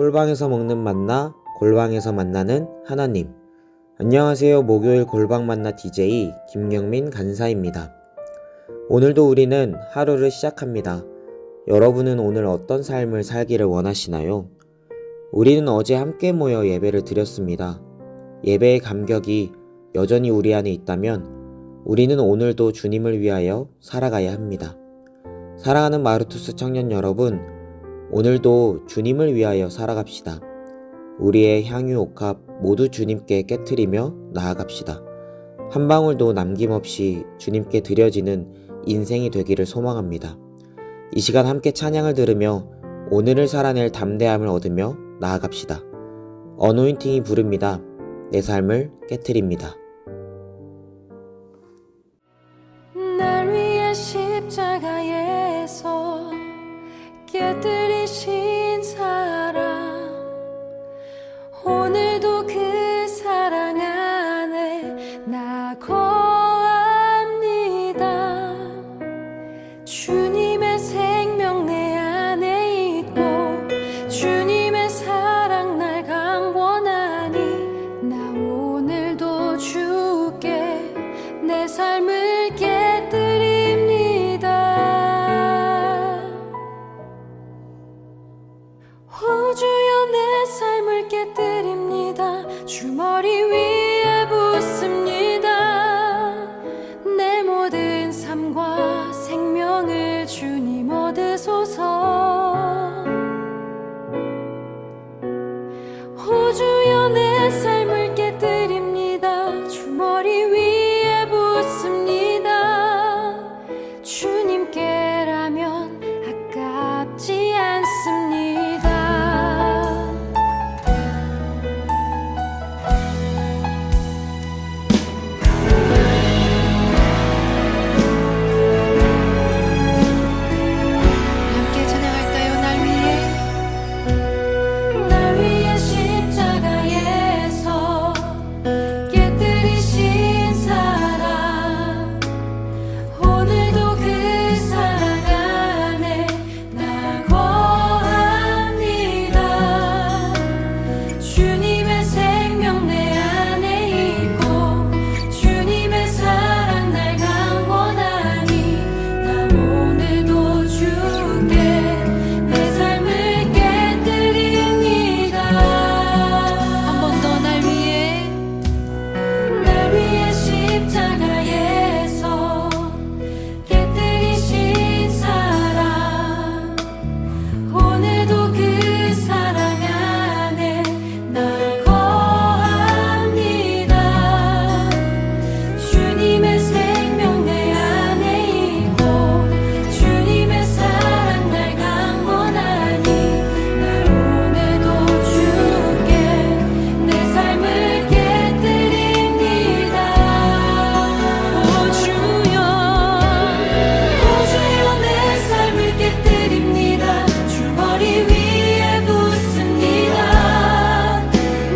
꼴방에서 먹는 만나, 골방에서 만나는 하나님. 안녕하세요. 목요일 골방 만나 DJ 김경민 간사입니다. 오늘도 우리는 하루를 시작합니다. 여러분은 오늘 어떤 삶을 살기를 원하시나요? 우리는 어제 함께 모여 예배를 드렸습니다. 예배의 감격이 여전히 우리 안에 있다면 우리는 오늘도 주님을 위하여 살아가야 합니다. 사랑하는 마르투스 청년 여러분, 오늘도 주님을 위하여 살아갑시다. 우리의 향유 옥합 모두 주님께 깨트리며 나아갑시다. 한 방울도 남김없이 주님께 드려지는 인생이 되기를 소망합니다. 이 시간 함께 찬양을 들으며 오늘을 살아낼 담대함을 얻으며 나아갑시다. 어노인팅이 부릅니다. 내 삶을 깨트립니다. 날 위해 십자가에서 깨뜨리신 사랑, 오늘도 그 사랑 안에 나 거합니다. 주님의 생명 내 안에 있고 주님의 사랑 날 강권하니 나 오늘도 주께 내 삶을 깨뜨립니다. 오 주여 내 삶을 깨뜨립니다. 주 머리 위에 붓습니다. 내 모든 삶과 생명을 주님 얻으소서. 오 주여 내 삶을 깨뜨립니다. 주 머리 위에 붓습니다. 주님께라면 아깝지 않습니다. 함께 찬양할까요? 날 위해 십자가에서 깨뜨리신 사랑, 오늘도 그 사랑 안에 나 거합니다. 주님의 생명 내 안에 있고 주님의 사랑 날 강권하니 나 오늘도 주께 내 삶을 깨뜨립니다. 한 번 더 날 위해 십자가에서 깨뜨리신 사랑, 오늘도 그 사랑 안에 나 거합니다. 주님의 생명 내 안에 있고 주님의 사랑 날 강권하니 날 오늘도 주께 내 삶을 깨뜨립니다. 오 주여 내 삶을 깨뜨립니다. 주 머리 위에 붓습니다.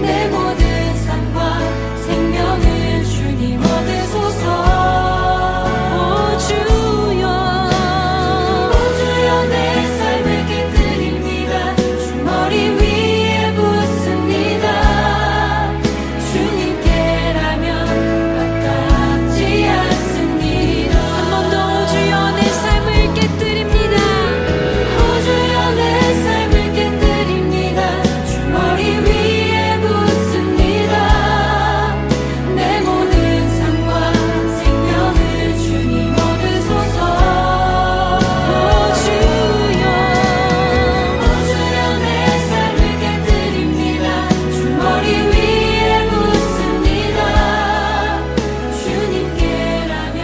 내 모든 삶과 생명을 주님 얻으소서. 오 주여 내 삶을 깨뜨립니다. 주 머리 위에 붓습니다. 주님께라면 아깝지 않습니다. 한 번 더 오 주여 내 삶을 깨뜨립니다. 오 주여 내 삶을 깨뜨립니다. 주 머리 위에 붓습니다. 내 모든 삶과 생명을 주님 얻으소서. 오 주여 내 삶을 깨뜨립니다. 주 머리 위에 붓습니다. 주님께라면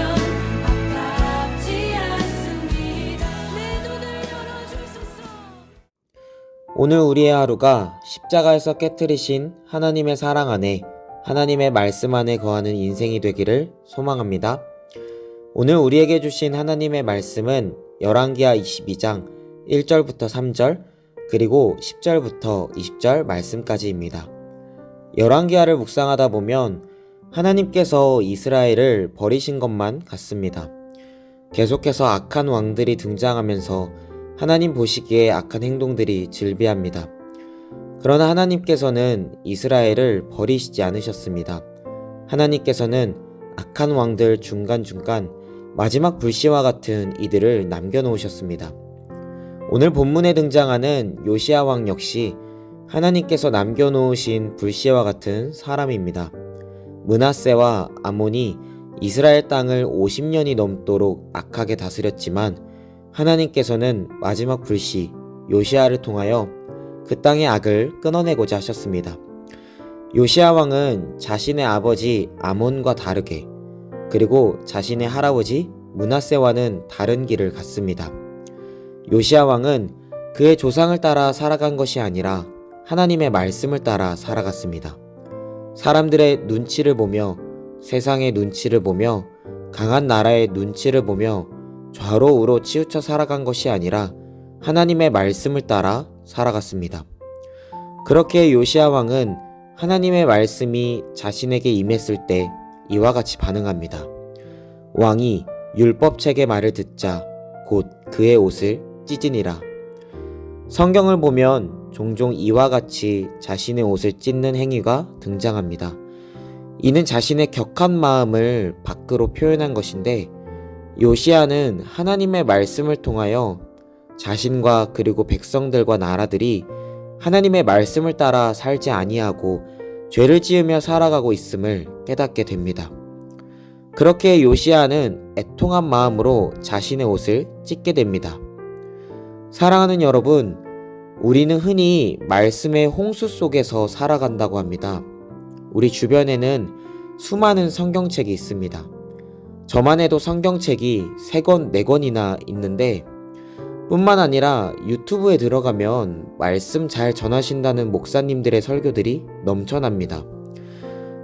아깝지 않습니다. 내 눈을 열어주소서. 오늘 우리의 하루가 십자가에서 깨트리신 하나님의 사랑 안에, 하나님의 말씀 안에 거하는 인생이 되기를 소망합니다. 오늘 우리에게 주신 하나님의 말씀은 열왕기하 22장 1절부터 3절 그리고 10절부터 20절 말씀까지입니다. 열왕기하를 묵상하다 보면 하나님께서 이스라엘을 버리신 것만 같습니다. 계속해서 악한 왕들이 등장하면서 하나님 보시기에 악한 행동들이 즐비합니다. 그러나 하나님께서는 이스라엘을 버리시지 않으셨습니다. 하나님께서는 악한 왕들 중간중간 마지막 불씨와 같은 이들을 남겨놓으셨습니다. 오늘 본문에 등장하는 요시야 왕 역시 하나님께서 남겨놓으신 불씨와 같은 사람입니다. 므낫세와 아몬이 이스라엘 땅을 50년이 넘도록 악하게 다스렸지만 하나님께서는 마지막 불씨 요시야를 통하여 그 땅의 악을 끊어내고자 하셨습니다. 요시야 왕은 자신의 아버지 아몬과 다르게 그리고 자신의 할아버지 므낫세와는 다른 길을 갔습니다. 요시야 왕은 그의 조상을 따라 살아간 것이 아니라 하나님의 말씀을 따라 살아갔습니다. 사람들의 눈치를 보며 세상의 눈치를 보며 강한 나라의 눈치를 보며 좌로 우로 치우쳐 살아간 것이 아니라 하나님의 말씀을 따라 살아갔습니다. 그렇게 요시야 왕은 하나님의 말씀이 자신에게 임했을 때 이와 같이 반응합니다. 왕이 율법책의 말을 듣자 곧 그의 옷을 찢으니라. 성경을 보면 종종 이와 같이 자신의 옷을 찢는 행위가 등장합니다. 이는 자신의 격한 마음을 밖으로 표현한 것인데 요시야는 하나님의 말씀을 통하여 자신과 그리고 백성들과 나라들이 하나님의 말씀을 따라 살지 아니하고 죄를 지으며 살아가고 있음을 깨닫게 됩니다. 그렇게 요시야는 애통한 마음으로 자신의 옷을 찢게 됩니다. 사랑하는 여러분, 우리는 흔히 말씀의 홍수 속에서 살아간다고 합니다. 우리 주변에는 수많은 성경책이 있습니다. 저만 해도 성경책이 3권, 4권이나 있는데 뿐만 아니라 유튜브에 들어가면 말씀 잘 전하신다는 목사님들의 설교들이 넘쳐납니다.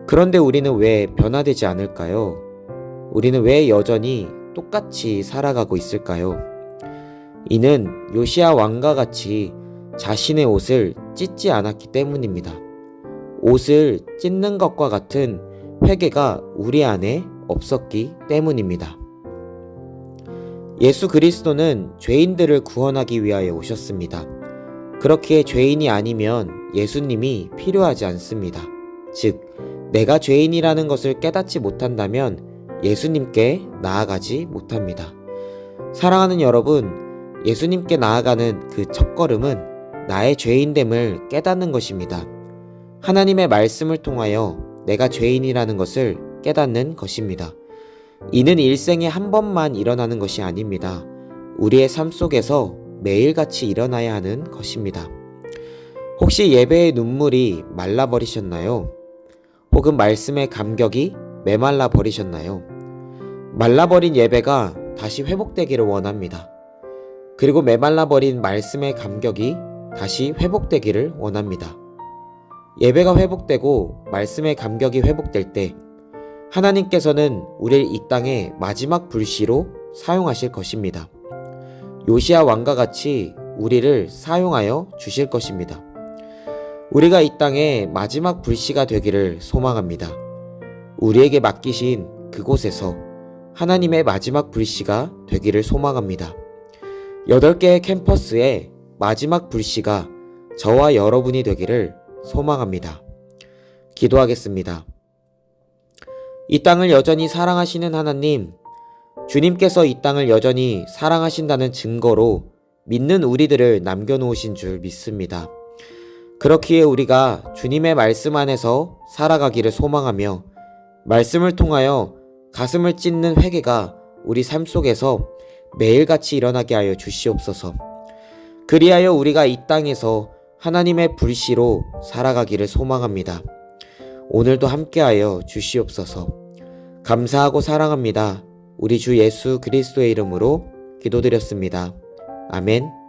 그런데 우리는 왜 변화되지 않을까요? 우리는 왜 여전히 똑같이 살아가고 있을까요? 이는 요시야 왕과 같이 자신의 옷을 찢지 않았기 때문입니다. 옷을 찢는 것과 같은 회개가 우리 안에 없었기 때문입니다. 예수 그리스도는 죄인들을 구원하기 위하여 오셨습니다. 그렇기에 죄인이 아니면 예수님이 필요하지 않습니다. 즉, 내가 죄인이라는 것을 깨닫지 못한다면 예수님께 나아가지 못합니다. 사랑하는 여러분, 예수님께 나아가는 그 첫걸음은 나의 죄인됨을 깨닫는 것입니다. 하나님의 말씀을 통하여 내가 죄인이라는 것을 깨닫는 것입니다. 이는 일생에 한 번만 일어나는 것이 아닙니다. 우리의 삶 속에서 매일같이 일어나야 하는 것입니다. 혹시 예배의 눈물이 말라버리셨나요? 혹은 말씀의 감격이 메말라 버리셨나요? 말라버린 예배가 다시 회복되기를 원합니다. 그리고 메말라버린 말씀의 감격이 다시 회복되기를 원합니다. 예배가 회복되고 말씀의 감격이 회복될 때 하나님께서는 우리를 이 땅의 마지막 불씨로 사용하실 것입니다. 요시야 왕과 같이 우리를 사용하여 주실 것입니다. 우리가 이 땅의 마지막 불씨가 되기를 소망합니다. 우리에게 맡기신 그곳에서 하나님의 마지막 불씨가 되기를 소망합니다. 8개의 캠퍼스의 마지막 불씨가 저와 여러분이 되기를 소망합니다. 기도하겠습니다. 이 땅을 여전히 사랑하시는 하나님, 주님께서 이 땅을 여전히 사랑하신다는 증거로 믿는 우리들을 남겨놓으신 줄 믿습니다. 그렇기에 우리가 주님의 말씀 안에서 살아가기를 소망하며 말씀을 통하여 가슴을 찢는 회개가 우리 삶 속에서 매일같이 일어나게 하여 주시옵소서. 그리하여 우리가 이 땅에서 하나님의 불씨로 살아가기를 소망합니다. 오늘도 함께하여 주시옵소서. 감사하고 사랑합니다. 우리 주 예수 그리스도의 이름으로 기도드렸습니다. 아멘.